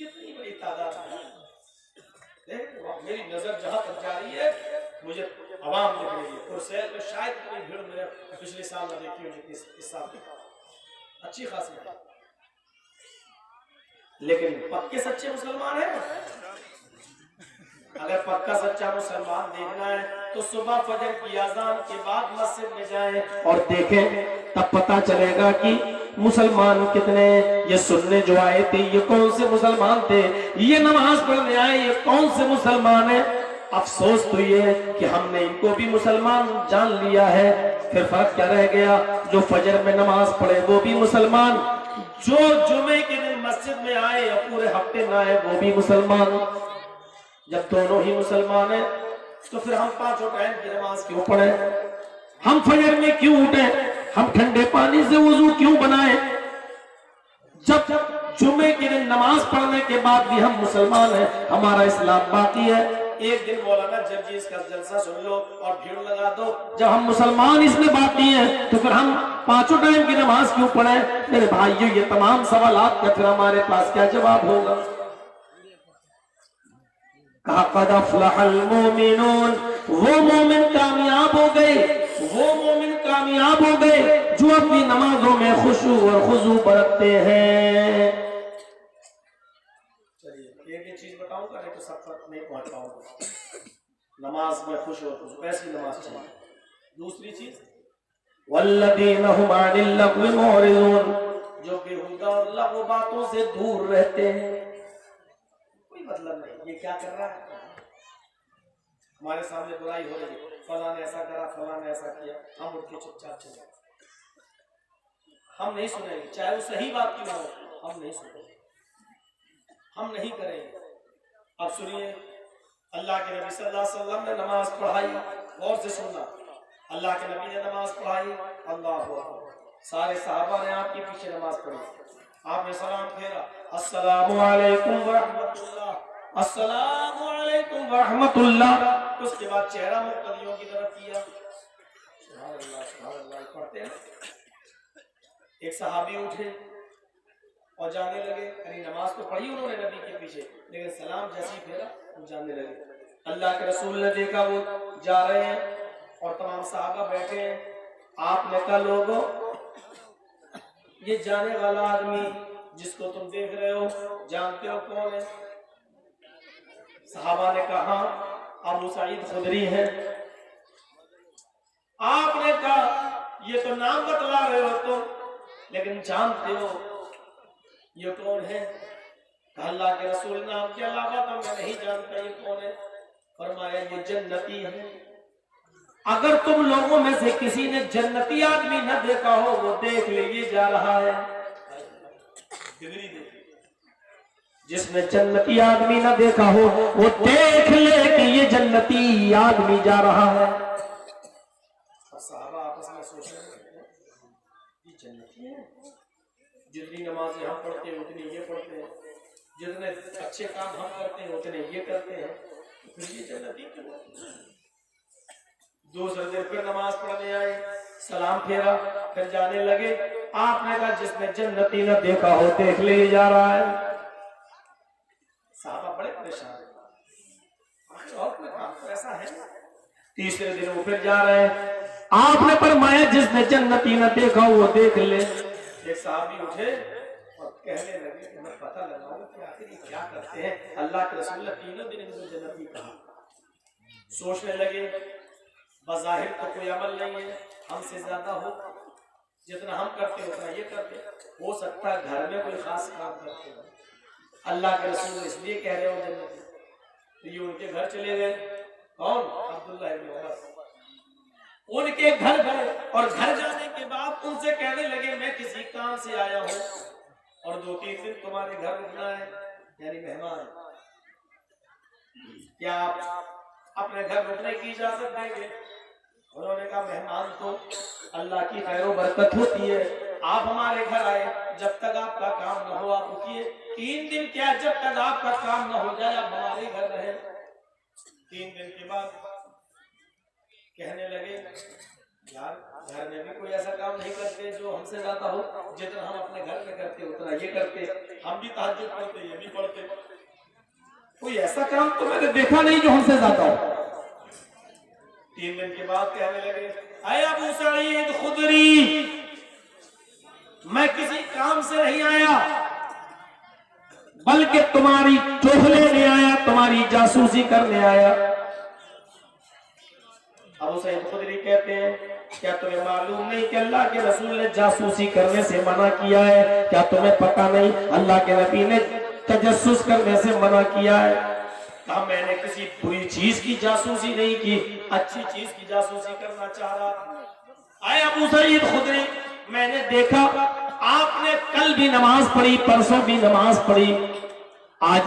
कितनी बड़ी तादाद है। मेरी नजर जहां तक जा रही है मुझे आवाम दिख रही है। कुरसैल में शायद इतनी भीड़ मैंने पिछले साल न देखी हो जितनी इस साल अच्छी खासी है। लेकिन पक्के सच्चे मुसलमान हैं। अगर पक्का सच्चा मुसलमान देखना है तो सुबह फजर की अजान के बाद मस्जिद में जाएं और देखें, तब पता चलेगा कि मुसलमान कितने। ये सुनने जो आए थे ये कौन से मुसलमान थे, ये नमाज पढ़ने आए ये कौन से मुसलमान है। अफसोस तो ये है कि हमने इनको भी मुसलमान जान लिया है। फिर फर्क क्या रह गया, जो फजर में नमाज पढ़े वो भी मुसलमान, जो जुमे के दिन मस्जिद में आए या पूरे हफ्ते में आए वो भी मुसलमान। जब दोनों ही मुसलमान हैं तो फिर हम पांचों टाइम की नमाज क्यों पढ़े, हम फजर में क्यों उठे, हम ठंडे पानी से वुजू क्यों बनाए। जब जुमे के दिन नमाज पढ़ने के बाद भी हम मुसलमान हैं, हमारा इस्लाम बाकी है। एक दिन मौलाना जर्जीस का जलसा सुन लो और भीड़ लगा दो। जब हम मुसलमान इसमें बाकी हैं तो फिर हम पांचों टाइम की नमाज क्यों पढ़े। मेरे भाइयों ये तमाम सवालात का फिर हमारे पास क्या जवाब होगा। क़द अफ़लहल मोमिनून, वो मोमिन कामयाब हो गए, वो मोमिन कामयाब हो गए जो अपनी नमाजों में खुशू और खुजू बरतते हैं। चलिए एक चीज बताऊंगा, नहीं तो सब तक नहीं पहुंच पाऊंगा। नमाज में खुश और खुशू, ऐसी नमाज चाहिए। दूसरी चीज वल्लज़ीना हुम अनिल लग़्वी मुअरिज़ून, जो बेहुदा और लग़्व बातों से दूर रहते हैं। मतलब नहीं ये क्या कर रहा है, हमारे सामने बुराई हो रही है, फलां ने ऐसा करा फलां ने ऐसा किया, हम उठ के चुपचाप चले, हम नहीं सुनेंगे, चाहे वो सही बात क्यों हो, हम नहीं सुनेंगे, हम नहीं करेंगे। अब सुनिए, अल्लाह के नबी सल्लल्लाहु अलैहि वसल्लम ने नमाज पढ़ाई, गौर से सुनना, अल्लाह के नबी ने नमाज पढ़ाई, अल्लाह सारे सहाबा ने आपके पीछे नमाज पढ़ी, आपने सलाम फेरा, अस्सलामु अलैकुम व रहमतुल्लाह, अस्सलामु अलैकुम व रहमतुल्लाह। उसके बाद चेहरा मुक्तदियों की तरफ किया, सुभान अल्लाह सुभान अल्लाह पढ़ते हैं। एक सहाबी उठे और जाने लगे, यानी नमाज तो पढ़ी उन्होंने नबी के पीछे, लेकिन सलाम जैसी फेरा वो जाने लगे। अल्लाह के रसूल ने देखा वो जा रहे हैं और तमाम सहाबा बैठे हैं। आपने कहा लोगों, ये जाने वाला आदमी जिसको तुम देख रहे हो जानते हो कौन है। सहाबा ने कहा अबू सईद खुदरी है। आपने कहा ये तो नाम बतला रहे हो तुम, लेकिन जानते हो ये कौन है। अल्लाह के रसूल नाम के अलावा तो मैं नहीं जानता ये कौन है। फरमाया ये जन्नती है। अगर तुम लोगों में से किसी ने जन्नती आदमी न देखा हो वो देख ले, ये जा रहा है। जिसने जन्नती आदमी न देखा हो वो देख ले कि ये जन्नती आदमी जा रहा है। सहाबा आपस में सोच रहे हैं ये जन्नती है। जितनी नमाजें हम पढ़ते हैं उतनी ये पढ़ते हैं, जितने अच्छे काम हम करते हैं उतने ये करते हैं, फिर ये जन्नती क्यों। दूसरे दिन फिर नमाज पढ़ने आए, सलाम फेरा, फिर जाने लगे। आपने कहा जिसने जन्नती न देखा हो देख ले जा रहा है। साहबा बड़े परेशान और कोई काम तो ऐसा है। तीसरे दिन वो फिर जा रहे हैं, आपने फरमाया जिसने जन्नती न देखा वो देख ले। एक साहबी उठे और कहने लगे मैं पता लगाऊं कि आखिर ये क्या करते हैं। अल्लाह के रसूल ने तीनों दिन इनको जन्नती कहा। सोचने लगे बज़ाहिर तो कोई अमल नहीं है हमसे ज्यादा हो, जितना हम करते उतना ये करते, हो सकता है घर में कोई खास काम करते हो। अल्लाह के रसूल इसलिए कह रहे हो जन्नती। तो ये उनके घर चले गए। कौन? अब्दुल्लाह इब्न उमर। उनके घर गए और घर जाने के बाद उनसे कहने लगे मैं किसी काम से आया हूँ और 2-3 दिन तुम्हारे घर रुकना है, यानी मेहमान, क्या आप अपने घर रुकने की इजाजत देंगे। उन्होंने कहा मेहमान तो अल्लाह की खैर बरकत होती है, आप हमारे घर आए, जब तक आपका काम न हो आप रुकिए। 3 दिन क्या, जब तक आपका काम न हो जाए आप हमारे घर रहे। 3 दिन के बाद कहने लगे यार घर में भी कोई ऐसा काम नहीं करते जो हमसे ज्यादा हो, जितना हम अपने घर में करते उतना ये करते। हम भी तहज्जुद पढ़ते, ये भी पढ़ते, कोई ऐसा काम तो मैंने देखा नहीं जो हमसे ज्यादा हो। 3 दिन के बाद कहने लगे, अरे अबू सईद खुदरी, मैं किसी काम से नहीं आया, बल्कि तुम्हारी टोह लेने आया, तुम्हारी जासूसी करने आया। अबू सईद खुदरी कहते हैं, क्या तुम्हें मालूम नहीं कि अल्लाह के रसूल ने जासूसी करने से मना किया है? क्या तुम्हें पता नहीं अल्लाह के नबी ने तजस्सुस करने से मना किया है? कहा मैंने किसी बुरी चीज की जासूसी नहीं की, अच्छी चीज की जासूसी करना चाह रहा था। आए अबू सईद खुदरी, मैंने देखा आपने कल भी नमाज पढ़ी, परसों भी नमाज पढ़ी, आज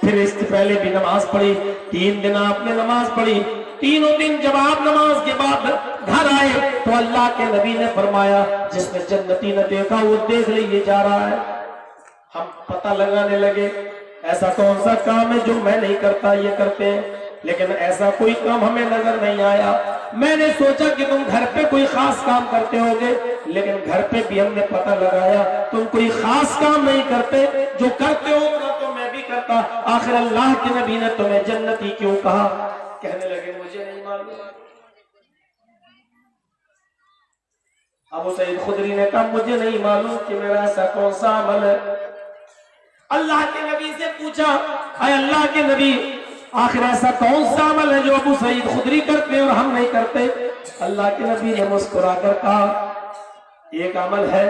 फिर इससे पहले भी नमाज पढ़ी, 3 दिन आपने नमाज पढ़ी। तीनों दिन जब आप नमाज के बाद घर आए तो अल्लाह के नबी ने फरमाया, जिसने जन्नती न देखा वो देख लिए जा रहा है। हम पता लगाने लगे ऐसा कौन सा काम है जो मैं नहीं करता, ये करते हैं, लेकिन ऐसा कोई काम हमें नजर नहीं आया। मैंने सोचा कि तुम घर पे कोई खास काम करते होगे, लेकिन घर पे भी हमने पता लगाया तुम कोई खास काम नहीं करते, जो करते हो ना तो मैं भी करता। आखिर अल्लाह के नबी ने तुम्हें जन्नती क्यों कहा? कहने लगे मुझे नहीं मालूम। अबू सईद खुदरी ने कहा मुझे नहीं मालूम कि मेरा ऐसा कौन सा अमल है। अल्लाह के नबी से पूछा, अरे अल्लाह के नबी, आखिर ऐसा कौन सा अमल है जो अबू सईद खुदरी करते हैं और हम नहीं करते? अल्लाह के नबी ने मुस्कुराकर कहा, एक अमल है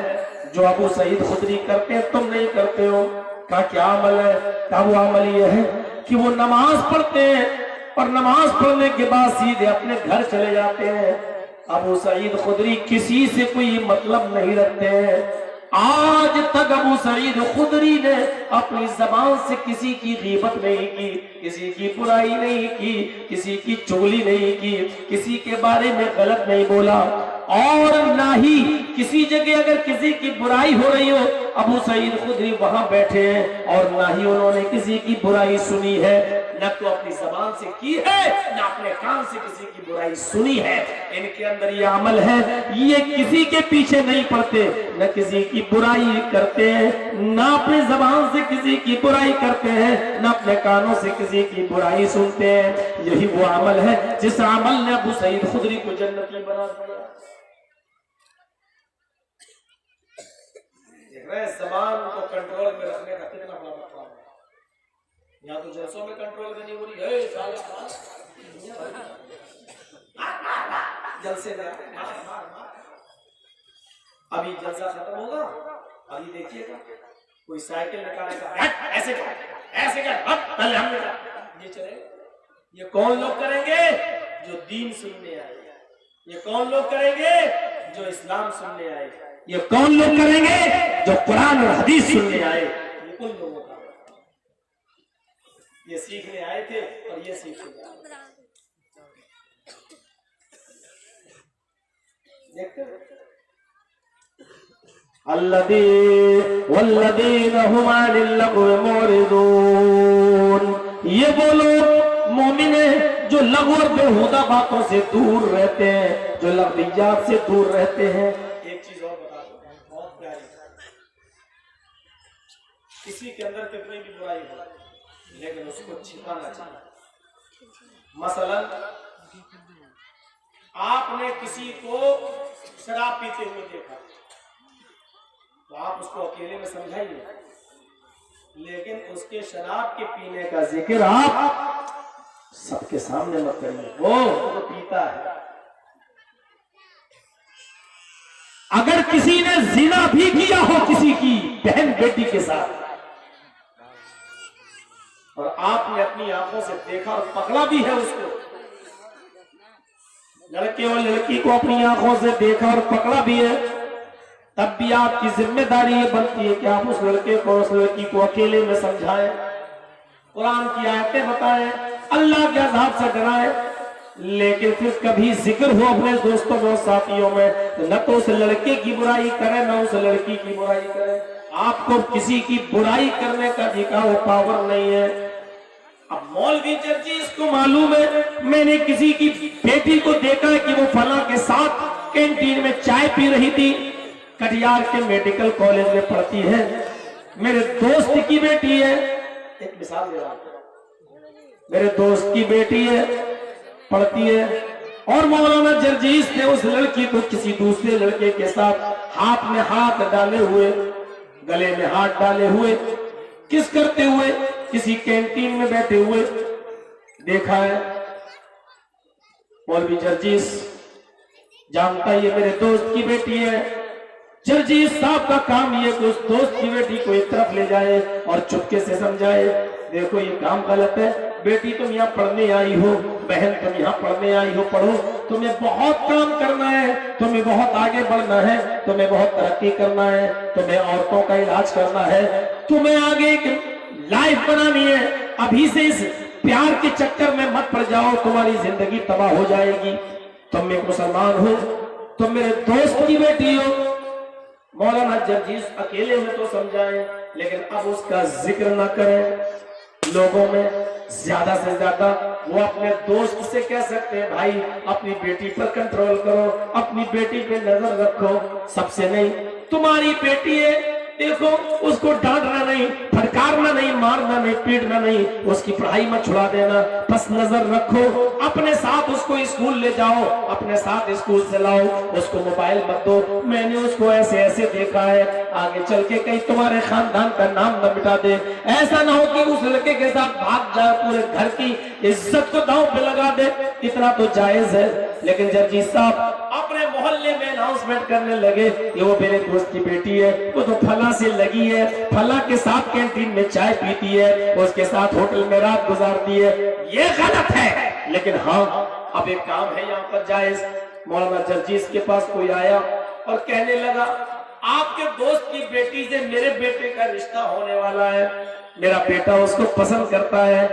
जो अबू सईद खुदरी करते हैं, तुम नहीं करते हो। कहा क्या अमल है? कहा वो अमल ये है कि वो नमाज पढ़ते हैं और नमाज पढ़ने के बाद सीधे अपने घर चले जाते हैं। अबू सईद खुदरी किसी से कोई मतलब नहीं रखते हैं। आज तक अबू सईद खुदरी ने अपनी जबान से किसी की गीबत नहीं की, किसी की बुराई नहीं की, किसी की चुगली नहीं की, किसी के बारे में गलत नहीं बोला, और ना ही किसी जगह अगर किसी की बुराई हो रही हो अबू सईद खुदरी वहां बैठे हैं, और ना ही उन्होंने किसी की बुराई सुनी है, न तो अपनी जबान से की है न अपने कान से किसी की बुराई सुनी है। इनके अंदर ये अमल है, ये किसी के पीछे नहीं पड़ते, न किसी की बुराई करते हैं, न अपनी जबान से किसी की बुराई करते हैं, न अपने कानों से किसी की बुराई सुनते हैं। यही वो अमल है जिस अमल ने अबू सईद खुदरी को जन्नती बना दिया। जबान को कंट्रोल में रखने का कितना बड़ा मतलब है। यहाँ तो जलसों में कंट्रोल करनी हो रही है, जलसे में अभी जलसा खत्म होगा, अभी देखिएगा कोई साइकिल निकालेगा, ऐसे कर ऐसे कर, पहले हम ये चले। ये कौन लोग करेंगे? जो दीन सुनने आए। ये कौन लोग करेंगे? जो इस्लाम सुनने आए। ये कौन लोग करेंगे? जो कुरान और हदीस सुनने आए। ये उन लोगों का, ये सीखने आए थे और ये सीखने देखते ये वो लोग मोमिन है जो लघु और बेहुदा बातों से दूर रहते हैं, जो लग़वियात से दूर रहते हैं। एक चीज और बता दो, बहुत प्यारी, किसी के अंदर कितनी भी बुराई हो लेकिन उसको छिपाना चाहिए। मसलन आपने किसी को शराब पीते हुए देखा तो आप उसको अकेले में समझाइए, लेकिन उसके शराब के पीने का जिक्र आप सबके सामने मत करिए। वो तो पीता है। अगर किसी ने जिना भी किया हो किसी की बहन बेटी के साथ और आपने अपनी आंखों से देखा और पकड़ा भी है उसको, लड़के और लड़की को अपनी आंखों से देखा और पकड़ा भी है, तब भी आपकी जिम्मेदारी ये बनती है कि आप उस लड़के को उस लड़की को अकेले में समझाएं, कुरान की आयतें बताएं, अल्लाह के अज़ाब से डराएं। लेकिन फिर कभी जिक्र हो अपने दोस्तों में साथियों में तो न तो उस लड़के की बुराई करें न उस लड़की की बुराई करें। आपको किसी की बुराई करने का अधिकार वो पावर नहीं है। अब मौलवी चर्ची इसको मालूम है, मैंने किसी की बेटी को देखा है कि वो फला के साथ कैंटीन में चाय पी रही थी। कटिहार के मेडिकल कॉलेज में पढ़ती है, मेरे दोस्त की बेटी है। एक मिसाल दे रहा हूं, मेरे दोस्त की बेटी है, पढ़ती है, और मौलाना जर्जीस ने उस लड़की को किसी दूसरे लड़के के साथ हाथ में हाथ डाले हुए, गले में हाथ डाले हुए, किस करते हुए किसी कैंटीन में बैठे हुए देखा है। मौलवी जर्जीस जानता ये मेरे दोस्त की बेटी है। जर्जीस साहब का काम ये कि उस दोस्त की बेटी को एक तरफ ले जाए और चुपके से समझाए, देखो ये काम गलत है, बेटी तुम यहाँ पढ़ने आई हो, बहन तुम यहाँ पढ़ने आई हो, पढ़ो, तुम्हें बहुत काम करना है, तुम्हें बहुत आगे बढ़ना है, तुम्हें बहुत तरक्की करना है, तुम्हें औरतों का इलाज करना है, तुम्हें आगे एक लाइफ बनानी है। अभी से इस प्यार के चक्कर में मत पड़ जाओ, तुम्हारी जिंदगी तबाह हो जाएगी। तुम एक मुसलमान हो, तुम मेरे दोस्त की बेटी हो। मौलाना जर्जीस अकेले में तो समझाए, लेकिन अब उसका जिक्र ना करें लोगों में। ज्यादा से ज्यादा वो अपने दोस्त से कह सकते हैं, भाई अपनी बेटी पर कंट्रोल करो, अपनी बेटी पे नजर रखो, सबसे नहीं। तुम्हारी बेटी है, देखो उसको डांटना नहीं, फटकारना नहीं, मारना नहीं, पीटना नहीं, उसकी पढ़ाई मत छुड़ा देना, बस नजर रखो, अपने साथ उसको स्कूल ले जाओ, अपने साथ स्कूल से लाओ, उसको मोबाइल मत दो। मैंने उसको ऐसे ऐसे देखा है, आगे चल के कहीं तुम्हारे खानदान का नाम न मिटा दे, ऐसा ना हो कि उस लड़के के साथ भाग जाए, पूरे घर की इज्जत को दांव पे लगा दे। इतना तो जायज है। लेकिन जर्जीस साहब अपने मोहल्ले में अनाउंसमेंट करने लगे कि वो मेरे दोस्त की बेटी है, वो तो फला से लगी है, फला के साथ कैंटीन में चाय पीती है, उसके साथ होटल में रात गुजारती है। ये गलत है। लेकिन हाँ, अब एक काम है यहाँ पर जायज। मौलाना जर्जीस के पास कोई आया और कहने लगा, आपके दोस्त की बेटी से मेरे बेटे का रिश्ता होने वाला है, मेरा बेटा उसको पसंद करता है,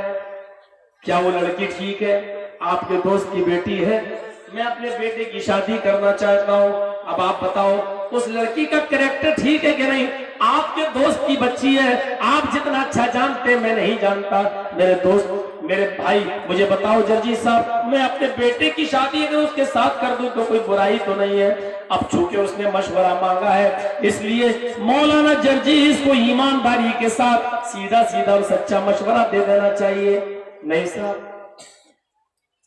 क्या वो लड़की ठीक है? आपके दोस्त की बेटी है, मैं अपने बेटे की शादी करना चाहता हूँ। अब आप बताओ उस लड़की का कैरेक्टर ठीक है कि नहीं? आपके दोस्त की बच्ची है, आप जितना अच्छा जानते मैं नहीं जानता। मेरे दोस्त, मेरे भाई, मुझे बताओ जर्जीस साहब, मैं अपने बेटे की शादी अगर उसके साथ कर दूं तो कोई बुराई तो नहीं है? अब चूंकि उसने मशवरा मांगा है, इसलिए मौलाना जर्जीस को ईमानदारी के साथ सीधा सीधा और सच्चा मशवरा दे देना चाहिए। नहीं साहब,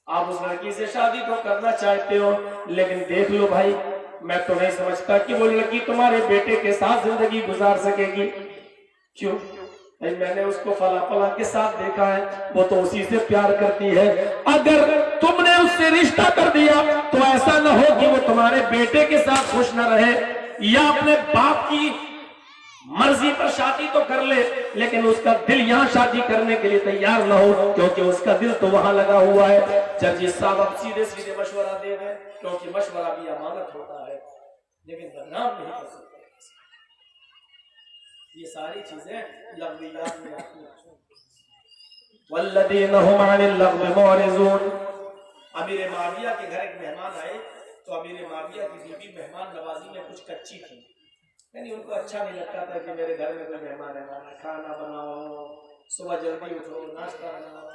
आप उस लड़की से शादी तो करना चाहते हो, लेकिन देख लो भाई, मैं तो नहीं समझता कि वो लड़की तुम्हारे बेटे के साथ जिंदगी गुजार सकेगी। क्यों? मैंने उसको फला फला के साथ देखा है, वो तो उसी से प्यार करती है। अगर तुमने उससे रिश्ता कर दिया तो ऐसा ना हो कि वो तुम्हारे बेटे के साथ खुश न रहे, या अपने बाप की मर्जी पर शादी तो कर ले, लेकिन उसका दिल यहाँ शादी करने के लिए तैयार ना हो, क्योंकि उसका दिल तो वहां लगा हुआ है। जर्जीस साहब अब सीधे सीधे मशवरा दे रहे, क्योंकि मशवरा भी अमानत होता है, लेकिन बदनाम नहीं कर सकते। ये सारी चीजें लग़्वियात में आती हैं। वल्लज़ीना हुम अनिल लग़्वि मुअरिज़ून। अमीर माविया के घर एक मेहमान आए, तो अमीर माविया की बीवी मेहमान नवाजी में कुछ कच्ची थी, यानी उनको अच्छा नहीं लगता था कि मेरे घर में कोई मेहमान है, खाना बनाओ, सुबह जल्दी उठो, नाश्ता बनाओ,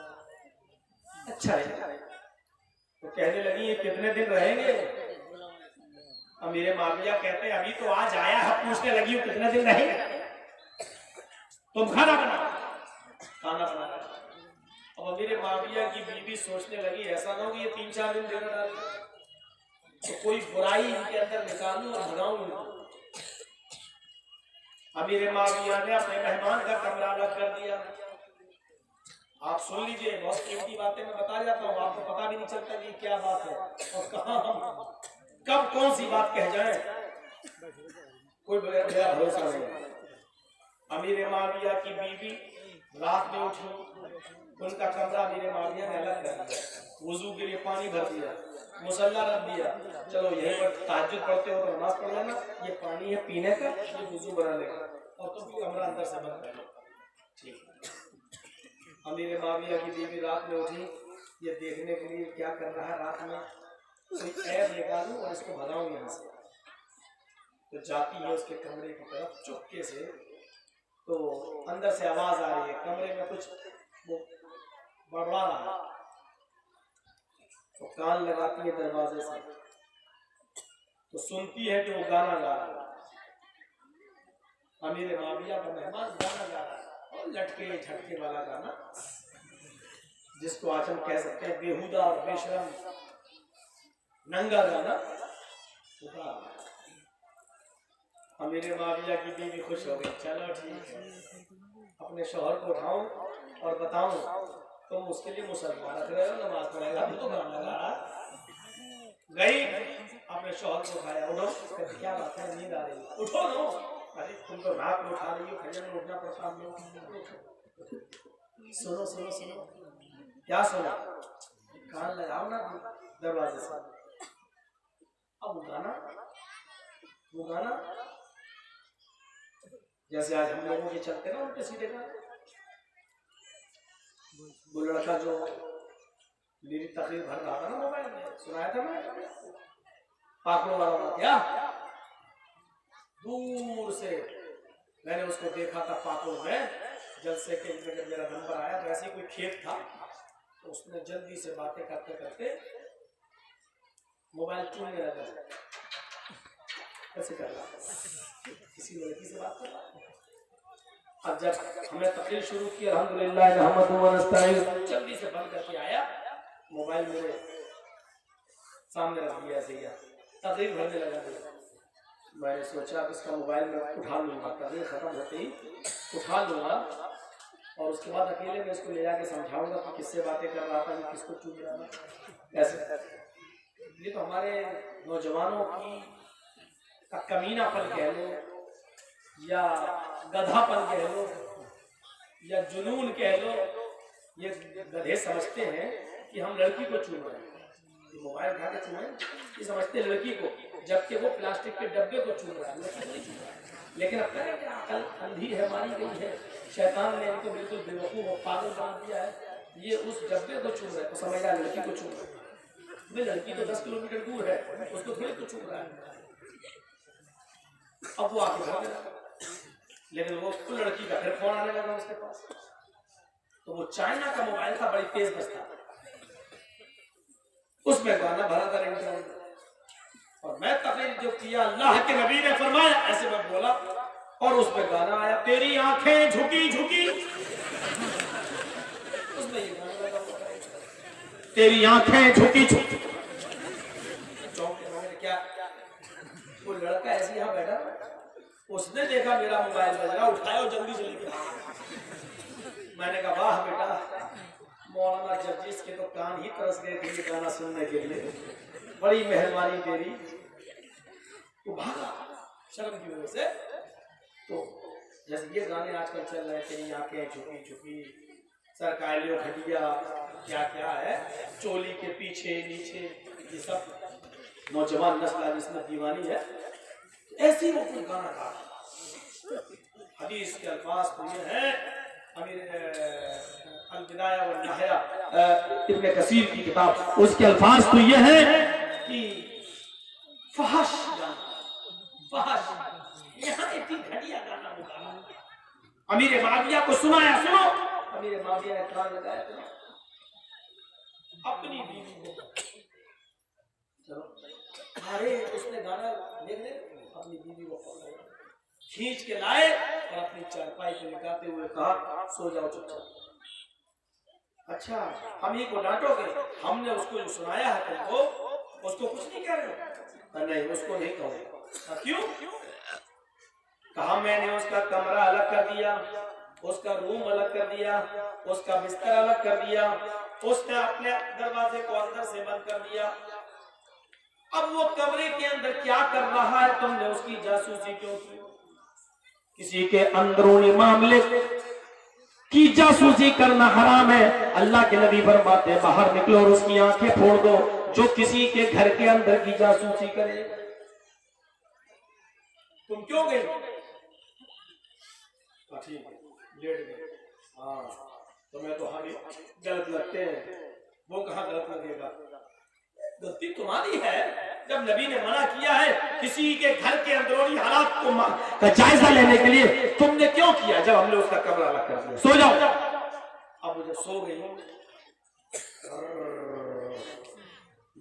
अच्छा है। तो कहने लगी, ये कितने दिन रहेंगे? अमीर माविया कहते हैं, अभी तो आज आया है, पूछने लगी हूँ कितने दिन रहेंगे? तुम खाना बनाओ, खाना बनाओ। अब अमीर माविया की बीवी सोचने लगी, ऐसा ना हो कि ये 3-4 दिन देना डाल, तो कोई बुराई इनके अंदर निकालूं और भगाऊं इनको। अमीर माविया ने अपने मेहमान का कमरा अलग कर दिया। आप सुन लीजिए, बहुत कीमती बातें मैं बता जाता हूँ, आपको पता भी नहीं चलता कि क्या बात है और कहाँ हम कब कौन सी बात कह जाए, कोई मेरा भरोसा नहीं। अमीर माविया की बीवी रात में उठी, उनका कमरा अमीर माविया ने अलग कर दिया, वुजू के लिए पानी भर दिया, मुसल्ला रख दिया, चलो यहीं पर तहज्जुद पढ़ते हो तो नमाज पढ़ लेना, ये पानी है पीने का, ये वुजू बनाने का, और तुम कमरा अंदर से बंद कर लो। ठीक। अमीर माविया की बीवी रात में उठी, ये देखने के लिए क्या कर रहा है रात में, कोई ऐब निकालूं और इसको भगाऊं यहाँ से। तो जाती है उसके कमरे की तरफ चुपके से, तो अंदर से आवाज आ रही है, कमरे में कुछ बड़बड़ा रहा है, तो कान लगाती है दरवाजे से, तो सुनती है कि वो गाना गा रहा है, अमीर माविया का मेहमान गाना गा रहा है, और लटके झटके वाला गाना, जिसको आज हम कह सकते हैं बेहुदा और बेशरम नंगा गाना। अमीर माविया की बीवी खुश हो गई, चलो ठीक है, अपने शौहर को उठाऊं और बताऊं तुम उसके लिए मुसलमान रख रहे हो, नमाज पढ़ेगा, अभी तो गाना गा रहा। गई अपने शौहर को उठाया, उठो, क्या बात है, नींद आ रही है, उठो नो, अरे तुम तो रात में उठा रही हो, फजर में उठना पड़ता हम लोग। सुनो सुनो सुनो, क्या सुना, कान लगाओ ना दरवाजे से। अब वो गाना जैसे आज हम लोगों के चलते ना उल्टे सीधे गाने, वो लड़का जो मेरी तकरीर भर रहा था ना मोबाइल में, सुनाया था मैं, पाकड़ों वाला था क्या, दूर से मैंने उसको देखा था पाकड़ों में, जलसे के जब मेरा नंबर आया तो ऐसे कोई खेत था, तो उसने जल्दी से बातें करते करते मोबाइल चूमने लगा, कैसे कर रहा था, किसी लड़की से बात कर रहा था। अब जब हमने तकरीर शुरू की, अल्हम्दुलिल्लाह नहमदुहु व नस्तईन, जल्दी से बंद करके आया, मोबाइल मेरे सामने रख दिया, ऐसे ही तकरीर भरने लगा। मैंने सोचा अब इसका मोबाइल में उठा लूंगा, तकरीर खत्म होते ही उठा लूंगा, और उसके बाद अकेले में इसको ले जाके समझाऊंगा कि किससे बातें कर रहा था, किसको चूम रहा था, ऐसे। ये तो हमारे नौजवानों की कमीनापन कह लो, या गधापन कह लो, या जुनून कह लो, ये गधे समझते हैं कि हम लड़की को चूम रहे हैं, मोबाइल उठा के चूमे, ये समझते हैं लड़की को, जबकि वो प्लास्टिक के डब्बे को चूम रहा है, लड़की नहीं चूम रहा है। लेकिन अब अकल अंधी है, मारी गई है, शैतान ने इनको बिल्कुल बेवकूफ और पागल बना दिया है, ये उस डब्बे को चूम रहा है तो समझ रहा है लड़की को चूम रहा है, लड़की तो 10 किलोमीटर दूर है, उसको थोड़ी तो चूम रहा है। अब वो आगे भाग गया, लेकिन वो लड़की का फिर फोन आने लगा उसके पास, तो वो चाइना का मोबाइल था, बड़ी तेज बजता था, उसमें गाना भरा था रिंगटोन, और मैं तकरीर जो किया, अल्लाह के नबी ने फरमाया, ऐसे मैं बोला, और उसमें गाना आया, तेरी आंखें झुकी झुकी, उसमें ये गाना लगा हुआ था, तेरी आंखें झुकी झुकी। क्या वो लड़का ऐसे यहाँ बैठा, उसने देखा मेरा मोबाइल बज रहा, उठाया और जल्दी से लेके, मैंने कहा वाह बेटा, मौलाना जर्जिस के तो कान ही तरस गए थे ये गाना सुनने के लिए, बड़ी मेहरबानी तेरी। वो भागा शर्म की वजह से। तो जैसे ये गाने आजकल चल रहे हैं, तेरी आंखें झुकी झुकी, सरकारियों खटिया, क्या क्या है, चोली के पीछे नीचे, ये सब नौजवान नस्ल जिसमें दीवानी है, ऐसी वो कोई गाना गा। हदीस के अल्फाज तो ये है, अल-बिदाया व निहाया इब्न कसीर की किताब, उसके अल्फाज तो ये है कि फहश फहश, यहाँ इतनी घटिया गाना होगा। अमीर माविया को सुनाया, सुनो, अमीर माविया ने कान लगाया, अपनी बीवी को, चलो अरे उसने गाना देखने अपनी बीवी को खींच के लाए और अपनी चारपाई पे लगाते हुए कहा, सो जाओ चुपचाप। अच्छा, हम ही को डांटोगे, हमने उसको जो सुनाया है तुमको, उसको कुछ नहीं कह रहे हो? नहीं, उसको नहीं कहूँगा। क्यों? कहा मैंने उसका कमरा अलग कर दिया, उसका रूम अलग कर दिया, उसका बिस्तर अलग कर दिया, उसने अपने दरवाजे को अंदर से बंद कर दिया। अब वो कमरे के अंदर क्या कर रहा है, तुमने उसकी जासूसी क्यों की? किसी के अंदरूनी मामले की जासूसी करना हराम है। अल्लाह के नबी फरमाते हैं, बाहर निकलो और उसकी आंखें फोड़ दो जो किसी के घर के अंदर की जासूसी करे। तुम क्यों गए? ठीक है, लेट गए। हाँ, तुम्हें तो हमें गलत लगते हैं, वो कहाँ गलत लगेगा? गलती तुम्हारी है। जब नबी ने मना किया है किसी के घर के अंदरूनी हालात को जायजा लेने के लिए, तुमने क्यों किया? जब हमने उसका कमरा अलग कर दिया, सो जाओ। अब मुझे सो गई,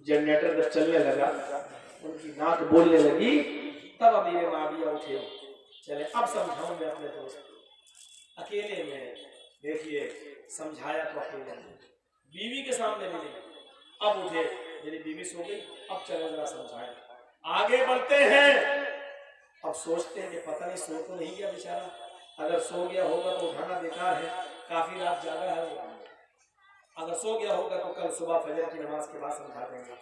जनरेटर जब चलने लगा, उनकी नाक बोलने लगी, तब अमीर माविया उठे, चले अब समझाऊं मैं अपने दोस्त, अकेले में देखिए समझाया तो अकेले में, बीवी के सामने भी नहीं। अब उठे, मेरी बीवी सो गई, अब चलो जरा समझाएं। आगे बढ़ते हैं। अब सोचते हैं कि पता नहीं सो तो नहीं गया बेचारा, अगर सो गया होगा तो उठाना बेकार है, काफी रात जागा है वो, अगर सो गया होगा तो कल सुबह फजर की नमाज के बाद समझा देंगे।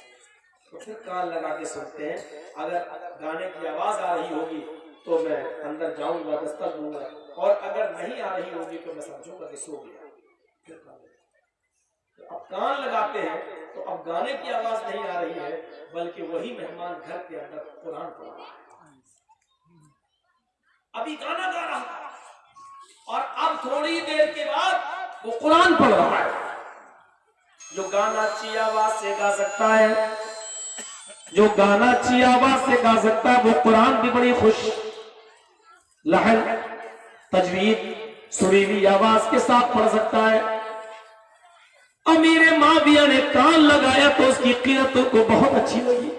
तो फिर कान लगा के सुनते हैं, अगर गाने की आवाज आ रही होगी तो मैं अंदर जाऊंगा, दस्तक दूंगा, और अगर नहीं आ रही होगी तो मैं समझूंगा कि सो गया। तो अब कान लगाते हैं तो अब गाने की आवाज नहीं आ रही है, बल्कि वही मेहमान घर के अंदर कुरान पढ़ रहा है, अभी गाना गा रहा है, और अब थोड़ी देर के बाद वो कुरान पढ़ रहा है। जो गाना अच्छी आवाज से गा सकता है, जो गाना अच्छी आवाज से गा सकता है, वो कुरान भी बड़ी खुश लहन तजवीद सुरीली आवाज के साथ पढ़ सकता है। अमीर माविया ने कान लगाया तो उसकी कीरतों को बहुत अच्छी लगी।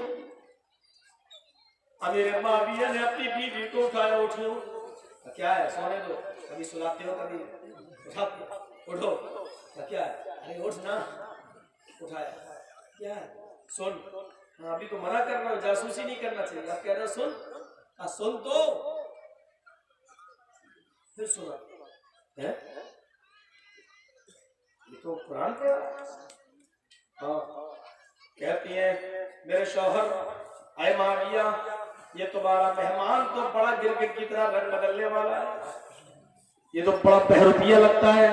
अमीर माविया ने अपनी बीवी को उठाया, उठो, क्या है, सोने दो, कभी सुलाते हो कभी उठाते, उठो, क्या है, अरे उठ ना, उठाया, क्या है, सुन, अभी तो मना कर रहा हूं, जासूसी नहीं करना चाहिए, आप कह रहे हो सुन, सुन तो, फिर सुना है, ये तो कुरान पढ़ा। हाँ, कहती है मेरे शौहर, आए माविया, ये तुम्हारा मेहमान तो बड़ा गिरगिट की तरह रंग बदलने वाला है, ये तो बड़ा बहरूपिया लगता है,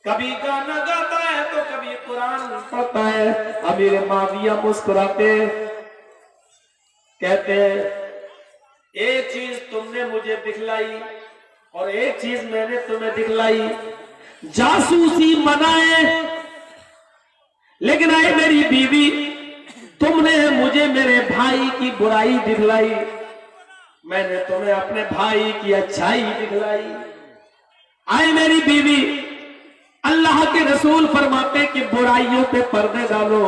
कभी गाना गाता है तो कभी कुरान पढ़ता है। अमीर माविया मुस्कुराते कहते एक चीज तुमने मुझे दिखलाई और एक चीज मैंने तुम्हें दिखलाई, जासूसी मनाए, लेकिन आए मेरी बीवी, तुमने मुझे मेरे भाई की बुराई दिखलाई, मैंने तुम्हें अपने भाई की अच्छाई दिखलाई। आए मेरी बीवी, अल्लाह के रसूल फरमाते कि बुराइयों पे पर्दे डालो,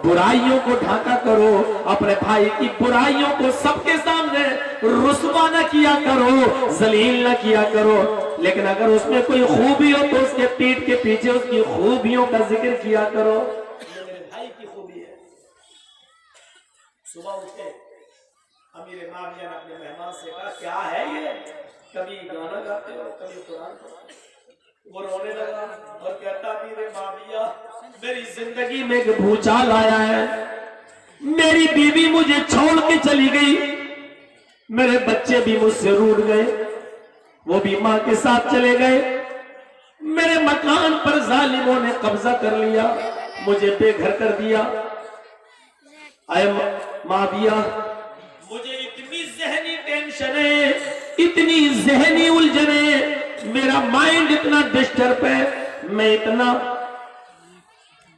बुराइयों को ढाका करो, अपने भाई की बुराइयों को सबके सामने रुस्वा न किया करो, जलील न किया करो, लेकिन अगर उसमें कोई खूबी हो तो उसके पीठ के पीछे उसकी खूबियों का जिक्र किया करो। ये मेरे भाई की खूबी है। सुबह उठे, अमीर माविया ने अपने मेहमान से कहा, क्या है ये, कभी गाना गाते हो कभी कुरान पढ़ते हो। वो रोने लगा और कहता, अमीर माविया, मेरी जिंदगी में एक भूचाल आया है, मेरी बीवी मुझे छोड़ के चली गई, मेरे बच्चे भी मुझसे रूठ गए, वो भी मां के साथ चले गए, मेरे मकान पर जालिमों ने कब्जा कर लिया, मुझे बेघर कर दिया। आए माविया, मुझे इतनी जहनी टेंशन है, इतनी जहनी उलझने, मेरा माइंड इतना डिस्टर्ब है, मैं इतना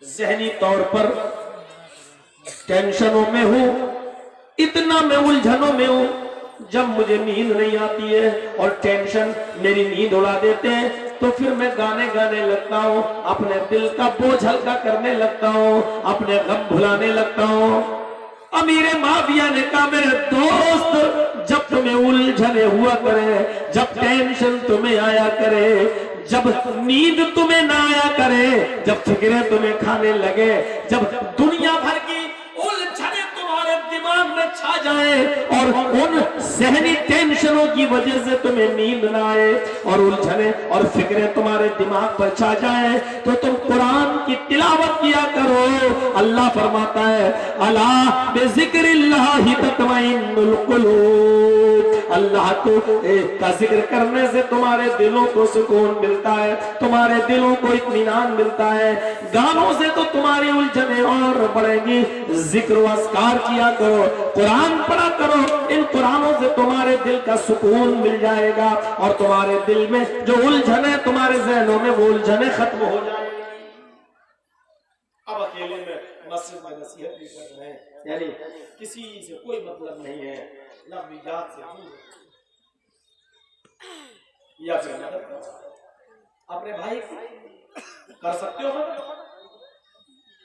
जहनी तौर पर टेंशनों में हूं, इतना मैं उलझनों में हूं, जब मुझे नींद नहीं आती है और टेंशन मेरी नींद उड़ा देते हैं तो फिर मैं गाने गाने लगता हूं, अपने दिल का बोझ हल्का करने लगता हूं, अपने गम भुलाने लगता हूं। अमीर माविया ने कहा, मेरे दोस्त, जब तुम्हें उलझने हुआ करे, जब टेंशन तुम्हें आया करे, जब नींद तुम्हें ना आया करे, जब फिक्रें तुम्हें खाने लगे, जब दुनिया भर की उलझने तुम्हारे दिमाग में छा जाए और उन सहनी टेंशनों की वजह से तुम्हें नींद ना आए और उलझने और फिक्रें तुम्हारे दिमाग पर छा जाए, तो तुम कुरान की तिलावत किया करो। अल्लाह फरमाता है, अला बिज़िक्रिल्लाहि तत्मइन्नुल कुलूब, अल्लाह का जिक्र करने से तुम्हारे दिलों को सुकून मिलता है, तुम्हारे दिलों को इत्मीनान मिलता है। गानों से तो तुम्हारी उलझने और बढ़ेंगी, जिक्र व अस्कार किया करो, कुरान पढ़ा करो, इन कुरानों से तुम्हारे दिल का सुकून मिल जाएगा और तुम्हारे दिल में जो उलझने तुम्हारे जहनों में, वो उलझने खत्म हो जाएंगी। अब अकेले में मस्जिद में नसीहत भी कर रहे हैं, यानी किसी से कोई मतलब नहीं है, लफ्ज़ियात से दूर, या फिर मदद अपने भाई कर सकते हो मदद?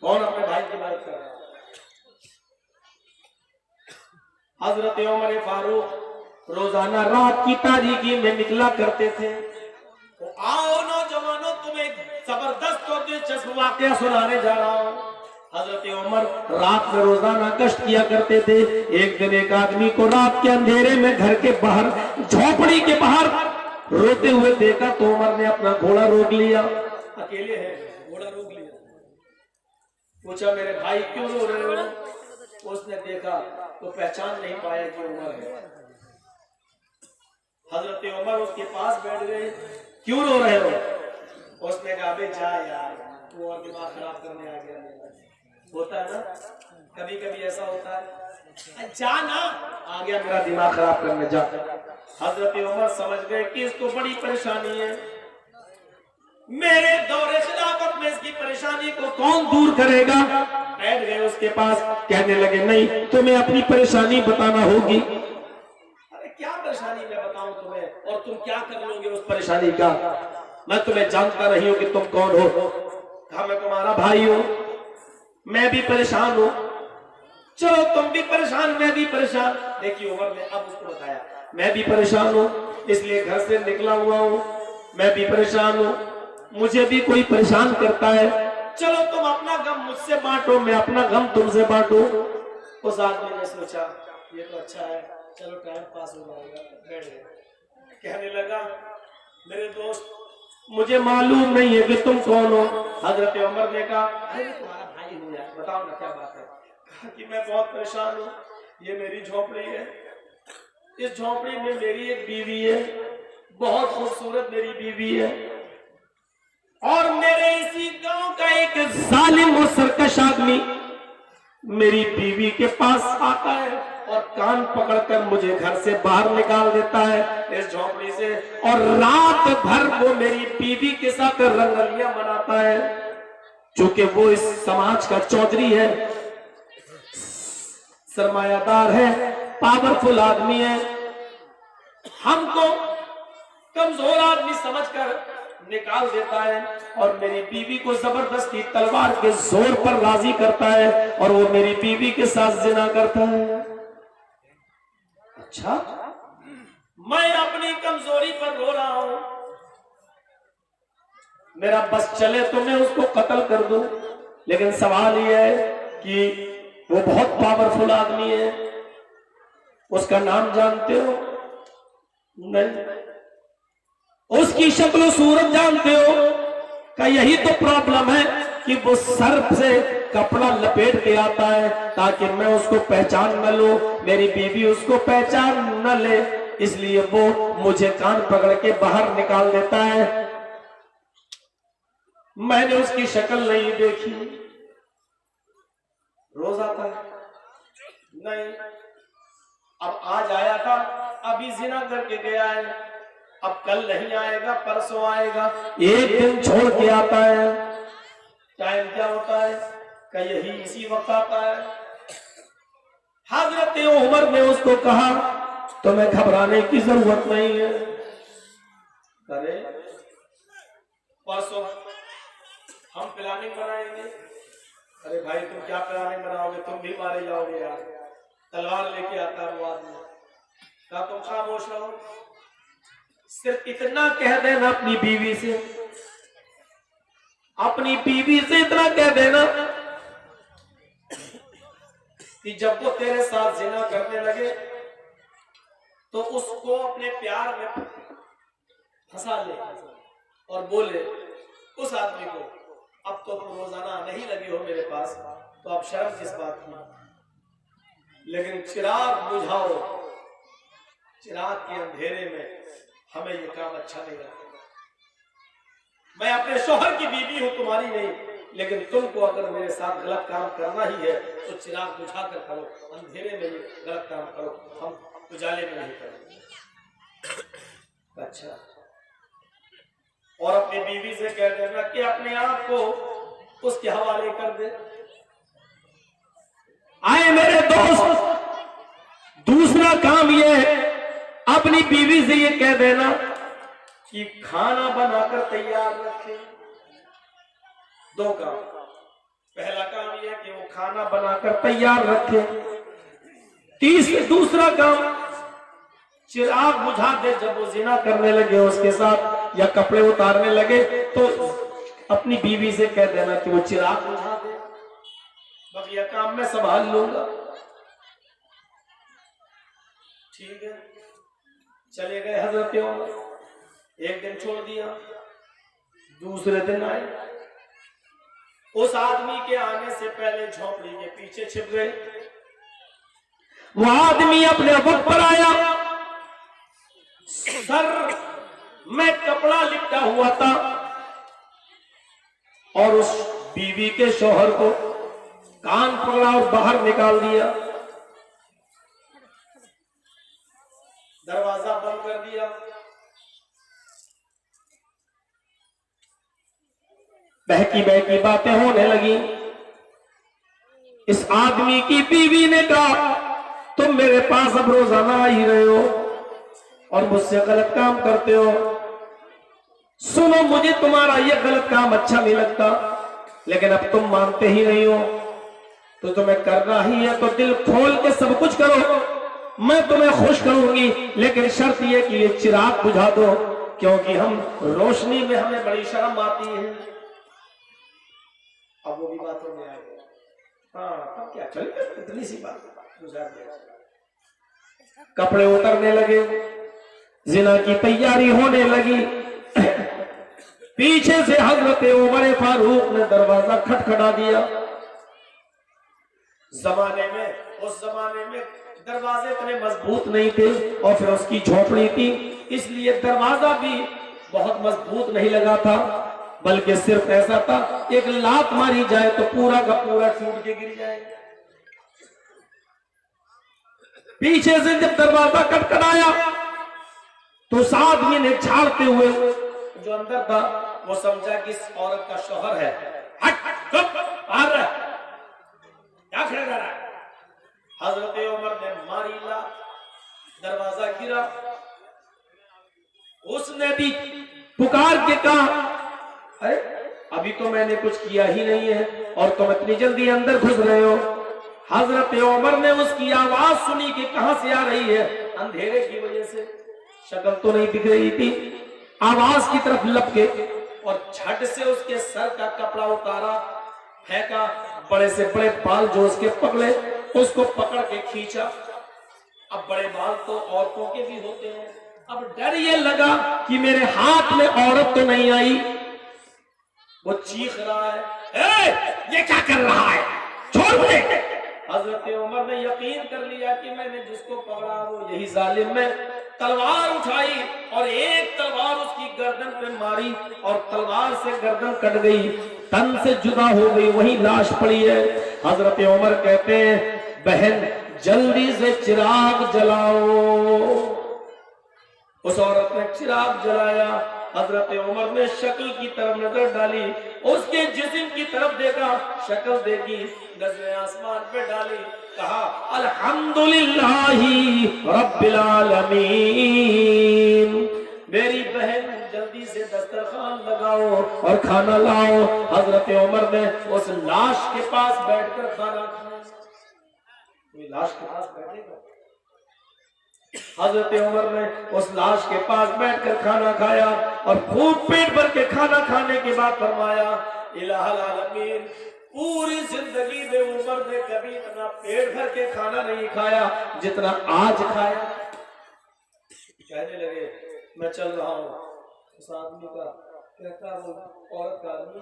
कौन अपने भाई की मदद कर रहा है? हजरत उमर फारूक रोजाना रात की तारीकी में निकला करते थे। तो आओ नौजवानों, तुम्हें जबरदस्त और दिलचस्प वाकया सुनाने जा रहा हूँ। हजरत उमर रात में रोजाना गश्त किया करते थे। एक दिन एक आदमी को रात के अंधेरे में घर के बाहर, झोपड़ी के बाहर रोते हुए देखा तो उमर ने अपना घोड़ा रोक लिया। अकेले हैं, घोड़ा रोक लिया। पूछा मेरे भाई क्यों रो रहे हो? उसने देखा तो पहचान नहीं पाया कि उमर है। हजरत उमर उसके पास बैठ गए। क्यों रो रहे हो? उसने कहा बे जा यार, वो और दिमाग खराब करने आ गया। होता है ना, कभी कभी ऐसा होता है, जा ना, आ गया मेरा दिमाग खराब करने, जा। हजरत उमर समझ गए कि इसको बड़ी परेशानी है, मेरे दौरे खिलाफत में इसकी परेशानी को कौन दूर करेगा। बैठ गए उसके पास, कहने लगे नहीं तुम्हें अपनी परेशानी बताना होगी। अरे क्या परेशानी मैं बताऊं तुम्हें, और तुम क्या कर लोगे उस परेशानी का? मैं तुम्हें जानता नहीं हूं कि तुम कौन हो। कहा मैं तुम्हारा भाई हूं, मैं भी परेशान हूं। चलो तुम भी परेशान, मैं भी परेशान। देखिए उमर ने अब उसको बताया, मैं भी परेशान हूं, इसलिए घर से निकला हुआ हूं, मैं भी परेशान हूं, मुझे भी कोई परेशान करता है। चलो तुम अपना गम मुझसे बांटो, मैं अपना गम तुमसे बांटू। उस आदमी ने सोचा ये तो अच्छा है, चलो टाइम पास हो जाएगा, बैठ गए। कहने लगा मेरे दोस्त मुझे मालूम नहीं है कि तुम कौन हो। हजरत उमर ने कहा अरे मैं तुम्हारा भाई हूँ यार, बताओ ना क्या बात है। कहा कि मैं बहुत परेशान हूँ, ये मेरी झोपड़ी है, इस झोपड़ी में मेरी एक बीवी है, बहुत खूबसूरत मेरी बीवी है, और मेरे इसी गांव का एक जालिम और सरकश आदमी मेरी बीवी के पास आता है और कान पकड़कर मुझे घर से बाहर निकाल देता है इस झोपड़ी से, और रात भर वो मेरी बीवी के साथ रंगलियां मनाता है। चूंकि वो इस समाज का चौधरी है, सरमायादार है, पावरफुल आदमी है, हमको कमजोर आदमी समझकर निकाल देता है और मेरी बीवी को जबरदस्ती तलवार के जोर पर राजी करता है और वो मेरी बीवी के साथ जिना करता है। अच्छा, मैं अपनी कमजोरी पर रो रहा हूं, मेरा बस चले तो मैं उसको कत्ल कर दूं, लेकिन सवाल यह है कि वो बहुत पावरफुल आदमी है, उसका नाम जानते हो? नहीं। उसकी शक्ल सूरत जानते हो? का यही तो प्रॉब्लम है कि वो सर से कपड़ा लपेट के आता है ताकि मैं उसको पहचान न लूं, मेरी बीवी उसको पहचान न ले, इसलिए वो मुझे कान पकड़ के बाहर निकाल देता है। मैंने उसकी शक्ल नहीं देखी, रोज आता है नहीं, अब आज आया था, अभी जिना करके गया है, अब कल नहीं आएगा, परसों आएगा, एक दिन छोड़ के आता है। टाइम क्या होता है का यही इसी वक्त आता है। हजरत उमर ने उसको कहा तुम्हें घबराने की जरूरत नहीं है, करे परसों हम प्लानिंग बनाएंगे। अरे भाई तुम क्या प्लानिंग बनाओगे, तुम भी मारे जाओगे यार, तलवार लेके आता है वो आदमी। क्या तुम खामोश रहो, सिर्फ इतना कह देना अपनी बीवी से, अपनी बीवी से इतना कह देना कि जब वो तेरे साथ जिना करने लगे तो उसको अपने प्यार में फंसा ले और बोले उस आदमी को अब तो तुम रोजाना नहीं लगे हो मेरे पास, तो अब शर्म किस बात की, लेकिन चिराग बुझाओ, चिराग के अंधेरे में हमें ये काम अच्छा नहीं लगता। मैं अपने शौहर की बीवी हूं, तुम्हारी नहीं, लेकिन तुमको अगर मेरे साथ गलत काम करना ही है तो चिराग बुझा कर करो, अंधेरे में ये गलत काम करो, हम उजाले में नहीं करेंगे। अच्छा, और अपनी बीवी से कह देना कि अपने आप को उसके हवाले कर दे। आए मेरे दोस्त, दूसरा काम ये है, अपनी बीवी से ये कह देना कि खाना बनाकर तैयार रखे। दो काम, पहला काम यह कि वो खाना बनाकर तैयार रखे, दूसरा काम, चिराग बुझा दे। जब वो जिना करने लगे उसके साथ या कपड़े उतारने लगे तो अपनी बीवी से कह देना कि वो चिराग बुझा दे, बकिया काम मैं संभाल लूंगा। ठीक है, चले गए हजरत उमर। एक दिन छोड़ दिया, दूसरे दिन आए। उस आदमी के आने से पहले झोपड़ी के पीछे छिप गए। वो आदमी अपने वक्त पर आया, सर में कपड़ा लिपटा हुआ था और उस बीवी के शौहर को कान पकड़ा और बाहर निकाल दिया, दरवाजा बंद कर दिया। बहकी बहकी बातें होने लगी। इस आदमी की बीवी ने कहा, तुम मेरे पास अब रोजाना आ ही रहे हो और मुझसे गलत काम करते हो। सुनो, मुझे तुम्हारा यह गलत काम अच्छा नहीं लगता, लेकिन अब तुम मानते ही नहीं हो तो तुम्हें करना ही है तो दिल खोल के सब कुछ करो, मैं तुम्हें खुश करूंगी, लेकिन शर्त यह कि ये चिराग बुझा दो, क्योंकि हम रोशनी में हमें बड़ी शर्म आती है। अब वो भी बातों में आ गया। हाँ, तब क्या चलिए, इतनी सी बात गुजार दिया। कपड़े उतरने लगे, जिना की तैयारी होने लगी। पीछे से हजरत उमर फारूक ने दरवाजा खटखटा दिया। उस जमाने में दरवाजे इतने मजबूत नहीं थे और फिर उसकी झोपड़ी थी, इसलिए दरवाजा भी बहुत मजबूत नहीं लगा था, बल्कि सिर्फ ऐसा था एक लात मारी जाए तो पूरा का पूरा टूट के गिर जाए। पीछे से जब दरवाजा खटखटाया तो उस आदमी ने झाड़ते हुए, जो अंदर था, वो समझा कि इस औरत का शौहर है। हट, चुप, बाहर रह, क्या खड़ा रहा है? हजरत उमर ने मारी ला, दरवाजा गिरा। उसने भी पुकार के कहा, अरे अभी तो मैंने कुछ किया ही नहीं है और तुम इतनी जल्दी अंदर घुस रहे हो। हजरत उमर ने उसकी आवाज सुनी कि कहां से आ रही है। अंधेरे की वजह से शक्ल तो नहीं दिख रही थी, आवाज की तरफ लपके और झट से उसके सर का कपड़ा उतारा, फेंका, बड़े से बड़े बाल जो उसके पकड़े, उसको पकड़ के खींचा। अब बड़े बाल तो औरतों के भी होते हैं। अब डर ये लगा कि मेरे हाथ में औरत तो नहीं आई। वो चीख रहा है, ये क्या कर रहा है, छोड़ मुझे। हजरत उमर ने यकीन कर लिया कि मैंने जिसको पकड़ा वो यही जालिम है। तलवार उठाई और एक तलवार उसकी गर्दन पे मारी और तलवार से गर्दन कट गई, तन से जुदा हो गई, वही लाश पड़ी है। हजरत उमर कहते हैं, बहन जल्दी से चिराग जलाओ। उस औरत ने चिराग जलाया। हजरत उमर ने शक्ल की तरफ नजर डाली, उसके जिस्म की तरफ देखा, शक्ल देखी, नजरें आसमान पे डाली, कहा अल्हम्दुलिल्लाही रब्बिल आलमीन। मेरी बहन जल्दी से दस्तरखान लगाओ और खाना लाओ। हजरत उमर ने उस लाश के पास बैठकर खाना खाया। कोई लाश के पास बैठेगा? हजरत उमर ने उस लाश के पास बैठकर खाना खाया और खूब पेट भर के खाना खाने के बाद फरमाया, इलाहुल आलमीन, पूरी जिंदगी में उमर ने कभी इतना पेट भर के खाना नहीं खाया जितना आज खाया। कहने लगे, मैं चल रहा हूँ। उस आदमी का कहता, वो औरत का आदमी,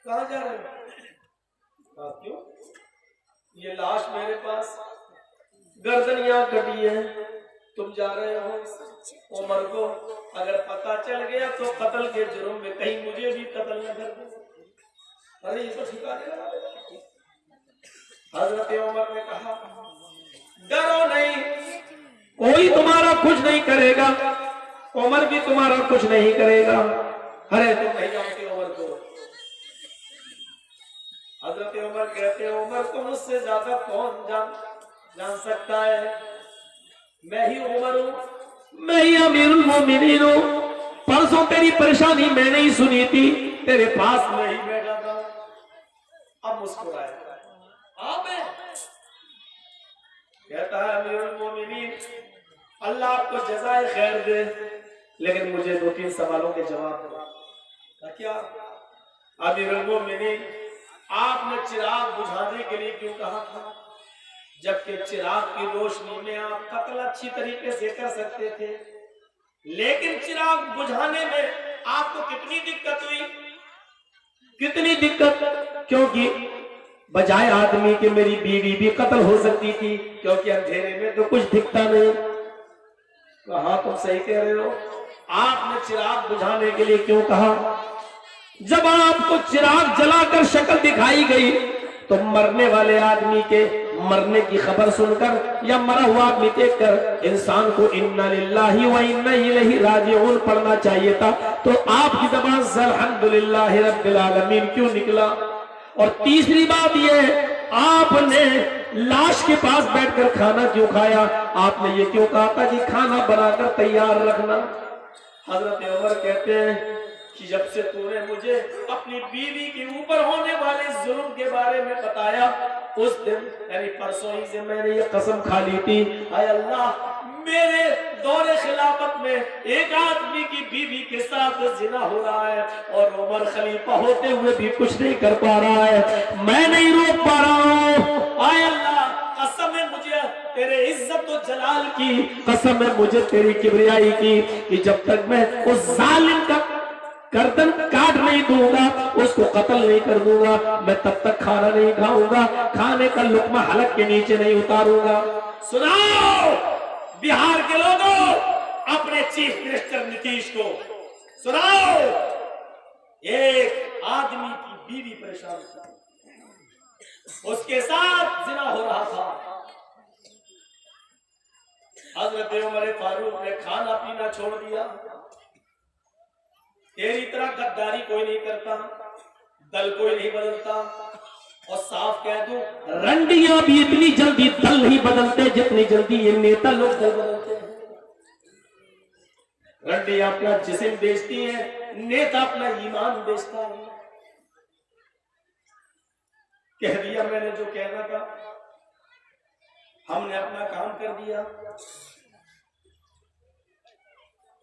कहाँ जा रहे हो? क्यों? ये लाश मेरे पास, गर्दन यहाँ कटी है, तुम जा रहे हो। उमर को अगर पता चल गया तो कत्ल के जुर्म में कहीं मुझे भी कत्ल न कर दे। अरे ये तो ठिकाने लगा। हजरत उमर ने कहा, डरो नहीं, कोई तुम्हारा कुछ नहीं करेगा, उमर भी तुम्हारा कुछ नहीं करेगा। अरे तुम नहीं जानते उमर को। हजरत उमर कहते हैं, उमर को मुझसे ज्यादा कौन जान सकता है? मैं ही उमर हूं, मैं ही अमीरुल मोमिनीन हूं। परसों तेरी परेशानी मैंने ही सुनी थी, तेरे पास मैं ही बैठा था। अब मुस्कुराया। कहता है अमीरुल मोमिनीन, अल्लाह आपको जज़ाए खैर दे, लेकिन मुझे 2-3 सवालों के जवाब दो। क्या अमीरुल मोमिनीन, आपने चिराग बुझाने के लिए क्यों कहा था, जबकि चिराग की रोशनी में आप कत्ल अच्छी तरीके से कर सकते थे, लेकिन चिराग बुझाने में आपको कितनी दिक्कत हुई? कितनी दिक्कत? क्योंकि बजाय आदमी के मेरी बीवी भी कत्ल हो सकती थी, क्योंकि अंधेरे में तो कुछ दिखता नहीं। कहा तुम सही कह रहे हो। आपने चिराग बुझाने के लिए क्यों कहा? जब आपको चिराग जलाकर शक्ल दिखाई गई तो मरने वाले आदमी के मरने की खबर सुनकर या मरा हुआ आदमी देखकर इंसान को इन्ना लिल्लाहि व इन्ना इलैहि राजिऊन पढ़ना चाहिए था, तो आपकी ज़बान से अल्हम्दुलिल्लाहि रब्बिल आलमीन क्यों निकला? और तीसरी बात यह, आपने लाश के पास बैठकर खाना क्यों खाया? आपने ये क्यों कहा था कि खाना बनाकर तैयार रखना? हजरत उमर कहते हैं कि जब से तूने मुझे अपनी बीवी के ऊपर होने वाले जुल्म के बारे में बताया, उस दिन यानी परसों ही से मैंने ये कसम खा ली थी, हाय अल्लाह, मेरे दौरे खिलाफत में एक आदमी की बीवी के साथ जिना हो रहा है और उमर खलीफा होते हुए भी कुछ नहीं कर पा रहा है, मैं नहीं रोक पा रहा हूँ। हाय अल्लाह, कसम है मुझे तेरे इज्जत और जलाल की, कसम है मुझे तेरी किबरियाई की, कि जब तक मैं उस जालिम का गर्दन काट नहीं दूंगा, उसको कत्ल नहीं कर दूंगा, मैं तब तक खाना नहीं खाऊंगा, खाने का लुकमा हलक के नीचे नहीं उतारूंगा। सुनाओ बिहार के लोगों, अपने चीफ मिनिस्टर नीतीश को सुनाओ, एक आदमी की बीवी परेशान थी, उसके साथ जिना हो रहा था। हजरत उमर फारूक ने खाना पीना छोड़ दिया। तेरी तरह गद्दारी कोई नहीं करता, दल कोई नहीं बदलता, और साफ कह दूं, रंडियां भी इतनी जल्दी दल नहीं बदलते जितनी जल्दी ये नेता लोग दल बदलते हैं। रंडियां अपना जिस्म बेचती है, नेता अपना ईमान बेचता है। कह दिया मैंने जो कहना था, हमने अपना काम कर दिया,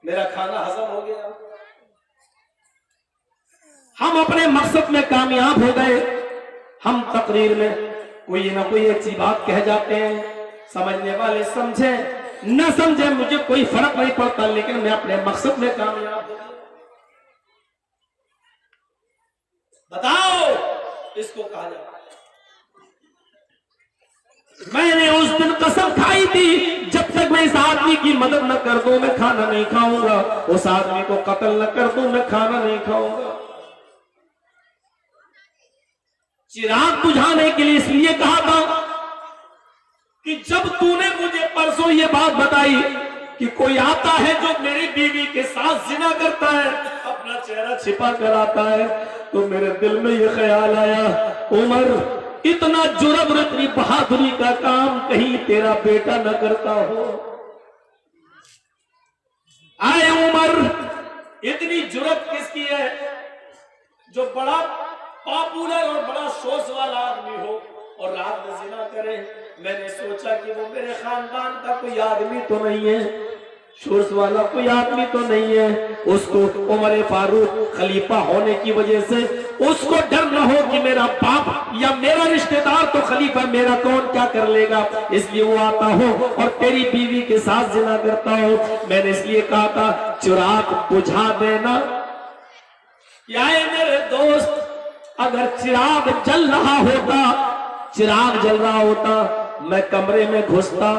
मेरा खाना हजम हो गया, हम अपने मकसद में कामयाब हो गए। हम तकरीर में कोई ना कोई अच्छी बात कह जाते हैं, समझने वाले समझे न समझे मुझे कोई फर्क नहीं पड़ता, लेकिन मैं अपने मकसद में कामयाब हूं। बताओ इसको कहा जाए। मैंने उस दिन कसम खाई थी, जब तक मैं इस आदमी की मदद न कर दूं मैं खाना नहीं खाऊंगा, उस आदमी को कत्ल न कर दूं मैं खाना नहीं खाऊंगा। चिराग बुझाने के लिए इसलिए कहा था कि जब तूने मुझे परसों ये बात बताई कि कोई आता है जो मेरी बीवी के साथ जिना करता है, अपना चेहरा छिपा कर आता है, तो मेरे दिल में ये ख्याल आया, उमर, इतना जुर्म और इतनी बहादुरी का काम कहीं तेरा बेटा न करता हो। आए उमर, इतनी जुर्रत किसकी है जो बड़ा पॉपुलर और बड़ा सोच वाला आदमी हो और रात में जिना करे। मैंने सोचा कि वो मेरे खानदान का कोई आदमी तो नहीं है, सोर्स वाला कोई आदमी तो नहीं है, उसको उमर फारूक खलीफा होने की वजह से उसको डर न हो कि मेरा बाप या मेरा रिश्तेदार तो खलीफा, मेरा कौन क्या कर लेगा, इसलिए वो आता हो और तेरी बीवी के साथ जिना करता हो। मैंने इसलिए कहा था चिराग बुझा देना। क्या है मेरे दोस्त, अगर चिराग जल रहा होता, मैं कमरे में घुसता,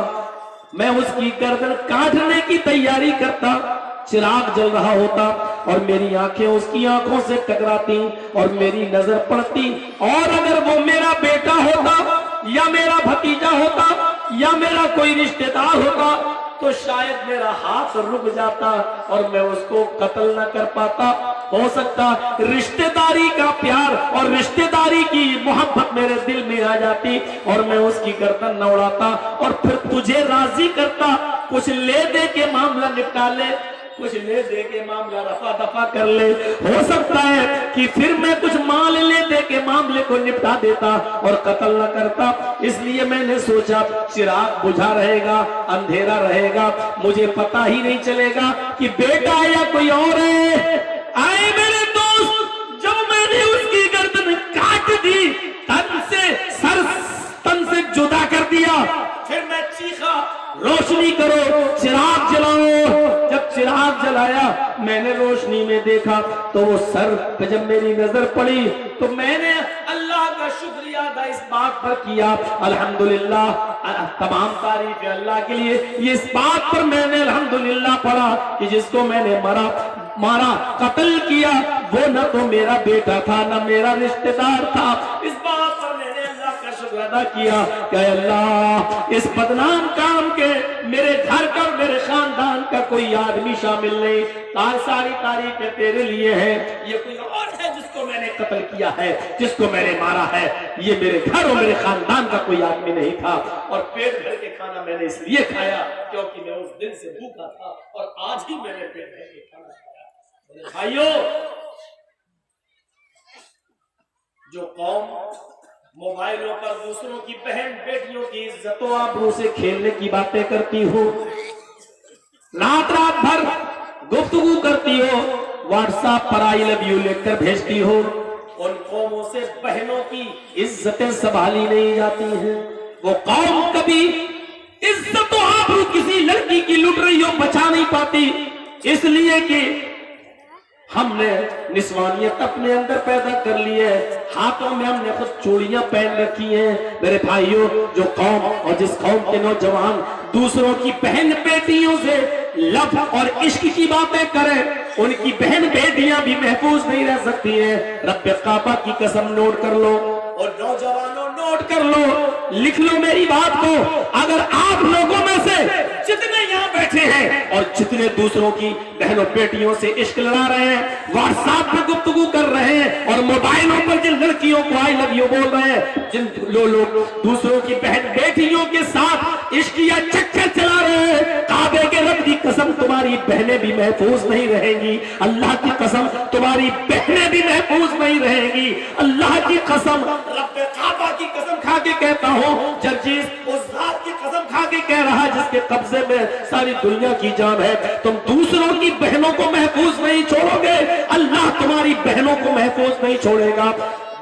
मैं उसकी गर्दन काटने की तैयारी करता। चिराग जल रहा होता और मेरी आंखें उसकी आंखों से टकराती और मेरी नजर पड़ती, और अगर वो मेरा बेटा होता या मेरा भतीजा होता या मेरा कोई रिश्तेदार होता तो शायद मेरा हाथ रुक जाता और मैं उसको कत्ल न कर पाता। हो सकता रिश्तेदारी का प्यार और रिश्तेदारी की मोहब्बत मेरे दिल में आ जाती और मैं उसकी गर्दन न उड़ाता और फिर तुझे राजी करता, कुछ ले दे के मामला निपटा ले, कुछ ले दे के मामला रफा दफा कर ले, हो सकता है कि फिर मैं कुछ माल ले दे के मामले को निपटा देता और कत्ल न करता। इसलिए मैंने सोचा चिराग बुझा रहेगा, अंधेरा रहेगा, मुझे पता ही नहीं चलेगा कि बेटा या कोई और है। आए मेरे दोस्त, जब मैंने उसकी गर्दन काट दी, तन से जुदा कर दिया, फिर मैं चीखा रोशनी करो, चिराग जलाओ। जब चिराग जलाया मैंने रोशनी में देखा तो वो सर पे जब मेरी नजर पड़ी तो मैंने अल्लाह का शुक्रिया अदा इस बात पर किया, अल्हम्दुलिल्लाह, तमाम तारीफ है अल्लाह के लिए। ये इस बात पर मैंने अल्हम्दुलिल्लाह पढ़ा कि जिसको मैंने मारा कत्ल किया वो न तो मेरा बेटा था न मेरा रिश्तेदार था। इस बात पर मैंने अल्लाह का शुक्र अदा किया कि अल्लाह इस बदनाम काम के मेरे घर का मेरे खानदान का कोई आदमी शामिल नहीं, सारी तारीफें तेरे लिए है। ये कोई और है जिसको मैंने कत्ल किया है, जिसको मैंने मारा है, ये मेरे घर और मेरे खानदान का कोई आदमी नहीं था। और पेट भर के खाना मैंने इसलिए खाया क्योंकि मैं उस दिन से भूखा था और आज ही मैंने पेट भर के खाना खाया। भाइयों, जो कौम मोबाइलों पर दूसरों की बहन बेटियों की इज्जतों आबरू से खेलने की बातें करती हो, रात भर गुफ्तगू करती हो, व्हाट्सएप पर आई लव यू लिखकर भेजती हो, उन कौमों से बहनों की इज्जतें संभाली नहीं जाती हैं। वो कौम कभी इज्जतों आबरू किसी लड़की की लुट रही हो बचा नहीं पाती, इसलिए कि हमने निस्वानियत अपने अंदर पैदा कर ली है, हाथों में हमने खुद चूड़ियां पहन रखी हैं। मेरे भाइयों, जो कौम और जिस कौम के नौजवान दूसरों की बहन बेटियों से लव और इश्क की बातें करें, उनकी बहन बेटियां भी महफूज नहीं रह सकती हैं। रब्बे काबा की कसम नोट कर लो, और नौजवानों नोट कर लो, लिख लो मेरी बात को। अगर आप लोगों में से जितने यहाँ बैठे हैं और जितने दूसरों की बहनों बेटियों से इश्क लड़ा रहे हैं, व्हाट्सएप पर गुफ्तगू कर रहे हैं और मोबाइलों पर जिन लड़कियों को आई लव यू बोल रहे हैं, जिन लोग दूसरों की बहन बेटियों के साथ इश्क या चक्कर चला रहे हैं, काबे के रब की कसम तुम्हारी बहनें भी महफूज नहीं रहेंगी। अल्लाह की कसम तुम्हारी बहनें भी महफूज नहीं रहेंगी। अल्लाह की कसम, रब्बे काबा की कसम खा के कहता हूँ, जर्जीस उस जात की कसम खा के कह रहा है जिसके कब्जे में सारी दुनिया की जान है, तुम दूसरों की बहनों को महफूज नहीं छोड़ोगे, अल्लाह तुम्हारी बहनों को महफूज नहीं छोड़ेगा।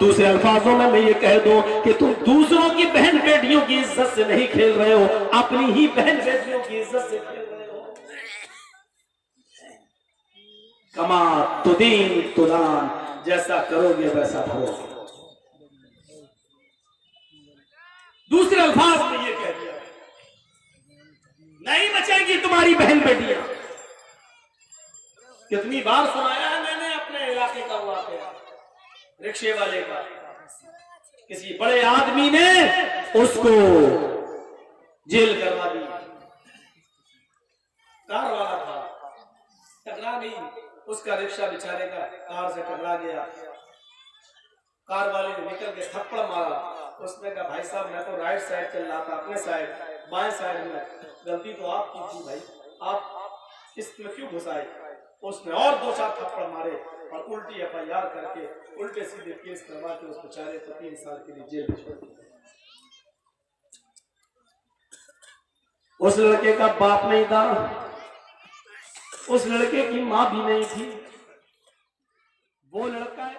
दूसरे अल्फाजों में मैं ये कह दूं कि तुम दूसरों की बहन बेटियों की इज्जत से नहीं खेल रहे हो, अपनी ही बहन बेटियों की इज्जत से खेल रहे हो। कमा तुदीन तुदान, जैसा करोगे वैसा भरोगे। दूसरे अल्फाज में ये कह दिया, नहीं बचेगी तुम्हारी बहन बेटियां। कितनी बार सुनाया है मैंने अपने इलाके का वाकया, रिक्शे वाले का, किसी बड़े आदमी ने उसको जेल करवा दी। कार वाला था, टकरा गई उसका रिक्शा, बेचारे का कार से टकरा गया। कार वाले ने निकल के थप्पड़ मारा। उसने कहा भाई साहब मैं तो राइट साइड चल रहा था, अपने साइड बाएं साइड में, गलती तो आपकी थी भाई, आप इसमें क्यों घुसाए। उसने और 2-4 थप्पड़ मारे और उल्टी FIR करके उल्टे सीधे केस करवा के उस बेचारे को 3 साल के लिए जेल में छोड़ दिया। उस लड़के का बाप नहीं था, उस लड़के की मां भी नहीं थी, वो लड़का